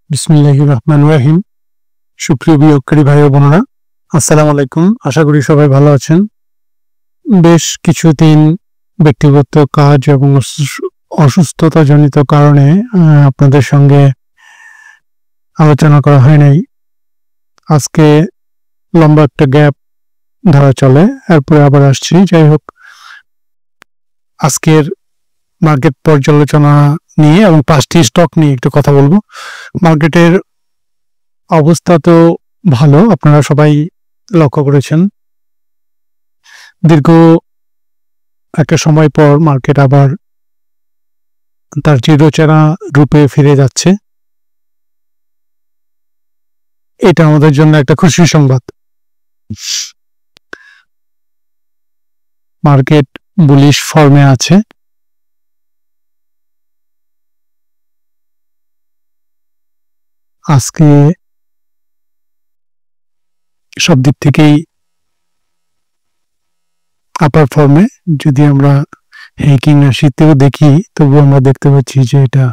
বিসমিল্লাহির রহমানির রহিম। সুপ্রিয় বিনিয়োগকারী ভাই ও বোনেরা, আসসালামু আলাইকুম। আশা করি সবাই ভালো আছেন। বেশ কিছুদিন ব্যক্তিগত কাজ এবং অসুস্থতাজনিত কারণে আপনাদের সঙ্গে আলোচনা করা হয় নাই। আজকে লম্বা একটা গ্যাপ ধরা চলে, এরপরে আবার আসছি। যাই হোক, আজকের মার্কেট পর্যালোচনা নিয়ে এবং 5টি স্টক নিয়ে একটু কথা বলবো। মার্কেটের অবস্থা তো ভালো, আপনারা সবাই লক্ষ্য করেছেন। দীর্ঘ একটা সময় পর মার্কেট আবার তার চিরচেনা রূপে ফিরে যাচ্ছে। এটা আমাদের জন্য একটা খুশির সংবাদ। মার্কেট বুলিশ ফর্মে আছে। আজকে সব দিক থেকেই আপার ফর্মে, যদি আমরা হেকিং রাশিতেও দেখি তবু আমরা দেখতে পাচ্ছি যে এটা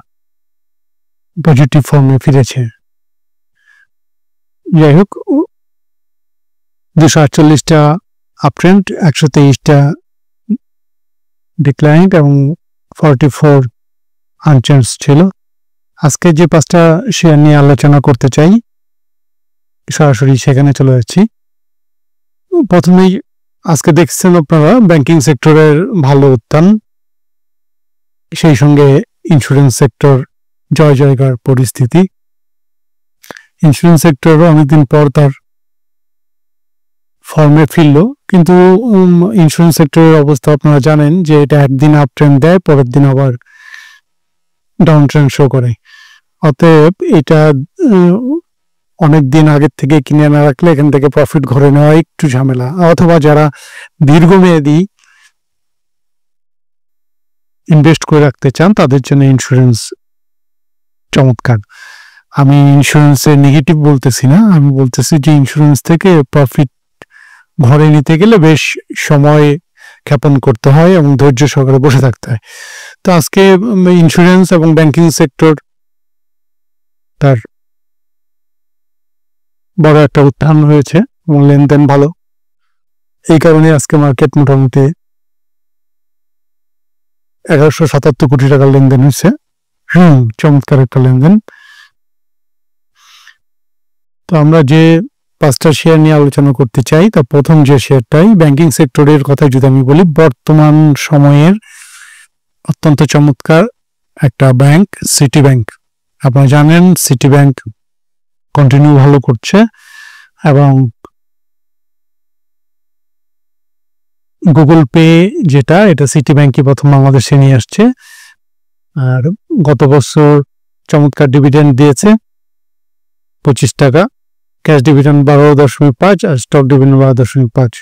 পজিটিভ ফর্মে ফিরেছে। যাই হোক, 248টা আপট্রেন্ড, 123টা ডিক্লাইন এবং 44 আনচেঞ্জ ছিল। আজকে যে 5টা শেয়ার নিয়ে আলোচনা করতে চাই, সরাসরি সেখানে চলে যাচ্ছি। প্রথমেই আজকে দেখছেন আপনারা ব্যাংকিং সেক্টরের ভালো উত্থান, সেই সঙ্গে ইন্স্যুরেন্স সেক্টর জয় জয়কার পরিস্থিতি। ইন্স্যুরেন্স সেক্টরও অনেকদিন পর তার ফর্মে ফিরল, কিন্তু ইন্স্যুরেন্স সেক্টরের অবস্থা আপনারা জানেন যে এটা একদিন আপ ট্রেন্ড দেয়, পরের দিন আবার ডাউন ট্রেন্ড শো করে। অতএব এটা অনেক দিন আগের থেকে কিনে না রাখলে এখান থেকে প্রফিট ঘরে নেওয়া একটু ঝামেলা, অথবা যারা দীর্ঘমেয়াদী ইনভেস্ট করে রাখতে চান তাদের জন্য ইন্স্যুরেন্স চমৎকার। আমি ইন্স্যুরেন্সের নেগেটিভ বলতেছি না, আমি বলতেছি যে ইন্স্যুরেন্স থেকে প্রফিট ঘরে নিতে গেলে বেশ সময় ক্ষেপণ করতে হয় এবং ধৈর্য সহকারে বসে থাকতে হয়। তো আজকে ইন্স্যুরেন্স এবং ব্যাংকিং সেক্টর তার বড় একটা উত্থান হয়েছে এবং লেনদেন ভালো। এই কারণে আজকে মার্কেট মোটামুটি 1177 কোটি টাকার লেনদেন হয়েছে। চমৎকার একটা লেনদেন। তো আমরা যে 5টা শেয়ার নিয়ে আলোচনা করতে চাই, তা প্রথম যে শেয়ারটাই ব্যাংকিং সেক্টরের কথা যদি আমি বলি, বর্তমান সময়ের অত্যন্ত চমৎকার একটা ব্যাংক সিটি ব্যাংক। আপনারা জানেন সিটি ব্যাংক কন্টিনিউ ভালো করছে এবং গুগল পে যেটা, এটা সিটি ব্যাংকই প্রথম বাংলাদেশে নিয়ে আসছে। আর গত বছর চমৎকার ডিভিডেন্ড দিয়েছে 25 টাকা, ক্যাশ ডিভিডেন্ড 12.5 আর স্টক ডিভিডেন্ড 12.5।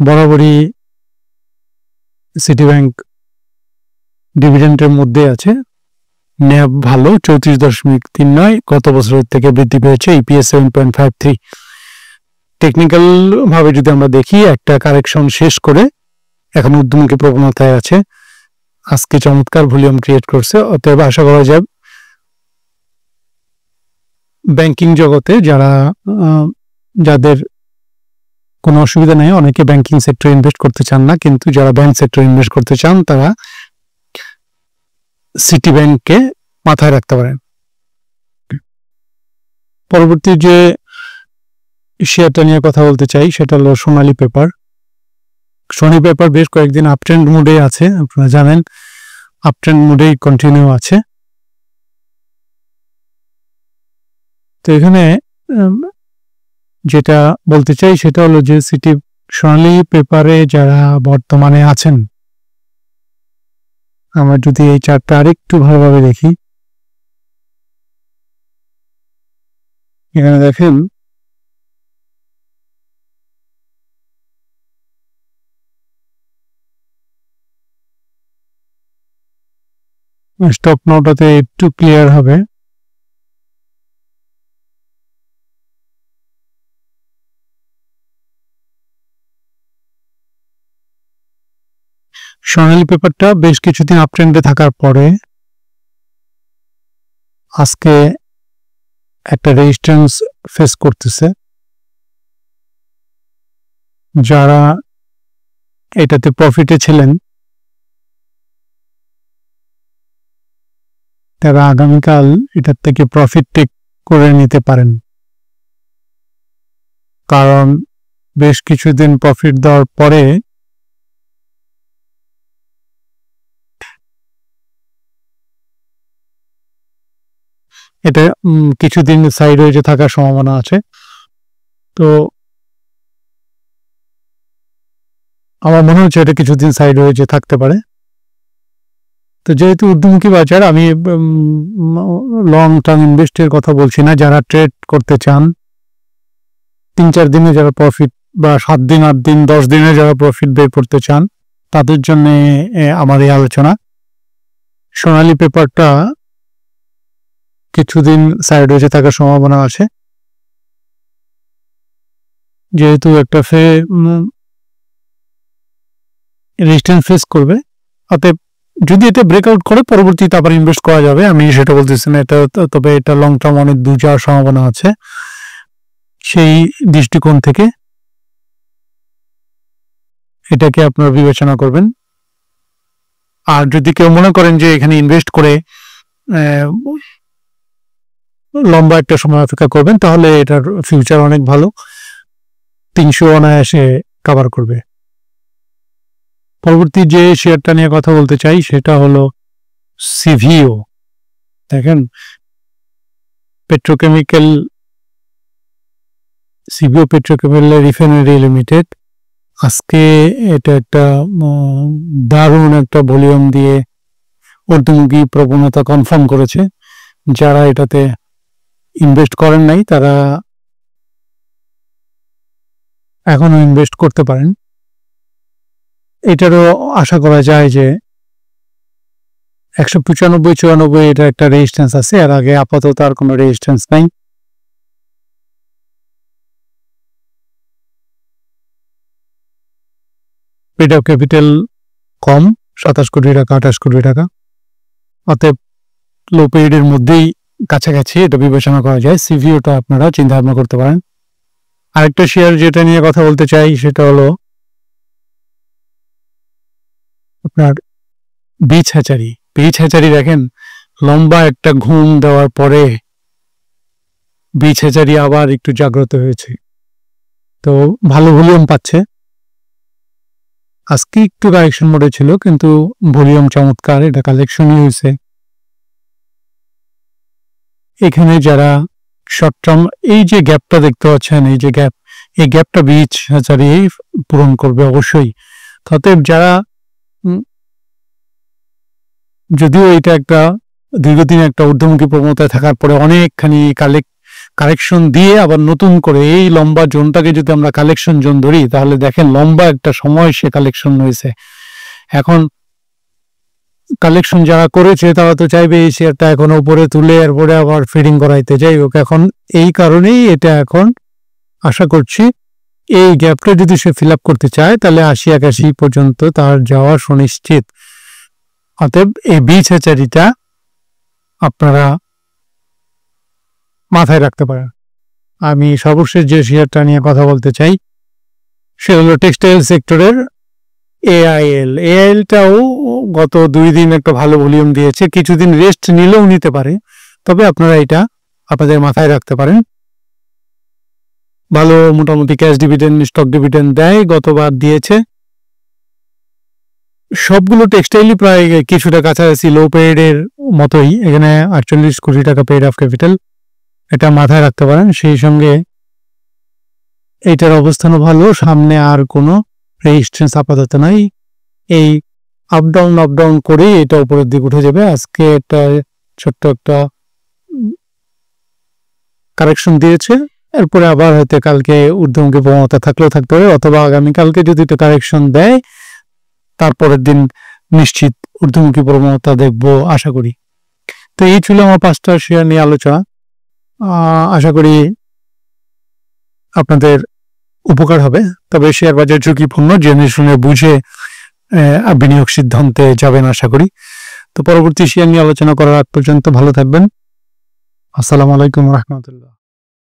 বরাবরই সিটি ব্যাংক ডিভিডেন্ডের মধ্যে আছে। ন্যাব ভালো 34.39, গত বছরের থেকে বৃদ্ধি পেয়েছে। ইপিএস 7.53। টেকনিক্যাল ভাবে যদি আমরা দেখি, একটা কারেকশন শেষ করে এখন ঊর্ধ্বমুখী প্রবণতায় আছে। আজকে চমৎকার ভলিউম ক্রিয়েট করছে। অতএব আশা করা যায় ব্যাংকিং জগতে যাদের কোনো অসুবিধা নেই, অনেকে ব্যাংকিং সেক্টরে ইনভেস্ট করতে চান না, কিন্তু যারা ব্যাংক সেক্টরে ইনভেস্ট করতে চান তারা সিটি ব্যাংককে মাথায় রাখতে পারেন। পরবর্তী যে শেয়ারটা নিয়ে কথা বলতে চাই সেটা হলো সোনালী পেপার। সোনালী পেপার বেশ কয়েকদিন আপট্রেন্ড মুডে আছে, আপনারা জানেন আপট্রেন্ড মুডেই কন্টিনিউ আছে। তো এখানে যেটা বলতে চাই সেটা হলো যে সোনালী পেপারে যারা বর্তমানে আছেন, আমরা যদি এই চার্টটা আরেকটু ভালোভাবে দেখি, এখানে দেখেন স্টক নোটটাতে একটু ক্লিয়ার হবে। সোনালী পেপারটা বেশ কিছুদিন আপট্রেন্ডে থাকার পরে আজকে একটা রেজিস্ট্যান্স ফেস করতেছে। যারা এটাতে প্রফিটে ছিলেন তারা আগামীকাল এটার থেকে প্রফিট টেক করে নিতে পারেন, কারণ বেশ কিছুদিন প্রফিট দেওয়ার পরে এটা কিছুদিন সাইড হয়ে থাকার সম্ভাবনা আছে। তো আমার মনে হচ্ছে এটা কিছুদিন সাইড হয়ে থাকতে পারে। তো যেহেতু ঊর্ধ্বমুখী বাজার, আমি লং টার্ম ইনভেস্টের কথা বলছি না। যারা ট্রেড করতে চান, 3-4 দিনে যারা প্রফিট, বা 7 দিন 8 দিন 10 দিনে যারা প্রফিট বের করতে চান, তাদের জন্য আমার এই আলোচনা। সোনালী পেপারটা কিছুদিন সাইড হয়ে থাকার সম্ভাবনা আছে, যেহেতু একটা রেজিস্ট্যান্স ফেস করবে। অতএব যদি এটা ব্রেকআউট করে পরবর্তীতে আবার ইনভেস্ট করা যাবে, আমি সেটা বলতেছি না এটা, তবে এটা লং টার্ম অনেক দূর যাওয়ার সম্ভাবনা আছে। সেই দৃষ্টিকোণ থেকে এটাকে আপনারা বিবেচনা করবেন। আর যদি কেউ মনে করেন যে এখানে ইনভেস্ট করে লম্বা একটা সময় অপেক্ষা করবেন, তাহলে এটার ফিউচার অনেক ভালো, 300 অনায়াসে কভার করবে। পরবর্তী যে শেয়ারটা নিয়ে কথা বলতে চাই সেটা হলো সিভিও। দেখেন, সিভিও পেট্রোকেমিক্যাল রিফাইনারি লিমিটেড, আজকে এটা একটা দারুণ একটা ভলিউম দিয়ে ঊর্ধ্বমুখী প্রবণতা কনফার্ম করেছে। যারা এটাতে ইনভেস্ট করেন নাই তারা এখনো ইনভেস্ট করতে পারেন। এটারও আশা করা যায় যে 195-94 এটা একটা রেজিস্ট্যান্স আছে, এর আগে আপাতত আর কোনো রেজিস্ট্যান্স নাই। পেড অফ ক্যাপিটাল কম, 27 কোটি টাকা 28 কোটি টাকা, অতএব লো পিরিয়ডের মধ্যেই কাছাকাছি এটা বিবেচনা করা যায়। সিভিওটা আপনারা চিন্তা ভাবনা করতে পারেন। আরেকটা শেয়ার যেটা নিয়ে কথা বলতে চাই সেটা হলো আপনার বীজ হ্যাচারি। দেখেন, লম্বা একটা ঘুম দেওয়ার পরে বীজ হ্যাচারি আবার একটু জাগ্রত হয়েছে, তো ভালো ভলিউম পাচ্ছে। আজকে একটু কালেকশন মোডে ছিল, কিন্তু ভলিউম চমৎকার, এটা কালেকশনই হয়েছে। এখানে যারা শর্ট টার্ম, এই যে গ্যাপটা দেখতে পাচ্ছেন, এই গ্যাপটা বীজ হ্যাচারি পূরণ করবে অবশ্যই। অতএব যারা, যদিও এটা একটা দীর্ঘদিন একটা ঊর্ধ্বমুখী প্রবণতায় থাকার পরে অনেকখানি কালেকশন দিয়ে আবার নতুন করে এই লম্বা জোনটাকে যদি আমরা কালেকশন জোন ধরি, তাহলে দেখেন লম্বা একটা সময় সে কালেকশন হয়েছে। এখন কালেকশন যারা করেছে তারা তো চাইবে এই শেয়ারটা এখন উপরে তুলে এরপরে আবার ফিডিং করাইতে। যাই হোক, এখন এই কারণেই এটা এখন আশা করছি এই গ্যাপটা যদি সে ফিল আপ করতে চায় তাহলে 80-81 পর্যন্ত তার যাওয়া সুনিশ্চিত। অতএব এই বীজ হ্যাচারিটা আপনারা মাথায় রাখতে পারেন। আমি সর্বশেষ যে শেয়ারটা নিয়ে কথা বলতে চাই সেটা হলো টেক্সটাইল সেক্টরের এআইএলটাও গত 2 দিন একটা ভালো ভলিউম দিয়েছে, কিছুদিন রেস্ট নিলেও নিতে পারে, তবে আপনারা এটা আপনাদের মাথায় রাখতে পারেন। ভালো মোটামুটি ক্যাশ ডিভিডেন্ড, স্টক ডিভিডেন্ড দেয়, গতবার দিয়েছে। সবগুলো টেক্সটাইলই প্রায় কিছুটা কাছাকাছি লো পেইডের মতোই, এখানে 48 কোটি টাকা পেইড অফ ক্যাপিটাল, এটা মাথায় রাখতে পারেন। সেই সঙ্গে এইটার অবস্থানও ভালো, সামনে আর কোনো রেজিস্ট্যান্স আপাতত নাই। এই আপ ডাউন করে এটা উপরের দিকে উঠে যাবে। আজকে একটা ছোট্ট একটা কারেকশন দিয়েছে, এরপরে আবার হয়তো কালকে ঊর্ধ্বমুখী প্রবণতা থাকলেও থাকতে পারে, অথবা আগামীকালকে যদি একটা কারেকশন দেয় তারপরের দিন নিশ্চিত ঊর্ধ্বমুখী প্রবণতা দেখবো আশা করি। তো এই ছিল আমার 5টা শেয়ার নিয়ে আলোচনা। আশা করি আপনাদের উপকার হবে। তবে শেয়ার বাজার ঝুঁকিপূর্ণ, জেনে শুনে বুঝে বিনিয়োগ সিদ্ধান্তে যাবেন আশা করি। তো পরবর্তী শেয়ার নিয়ে আলোচনা করার আগ পর্যন্ত ভালো থাকবেন। আসসালামু আলাইকুম রহমতুল্লাহ।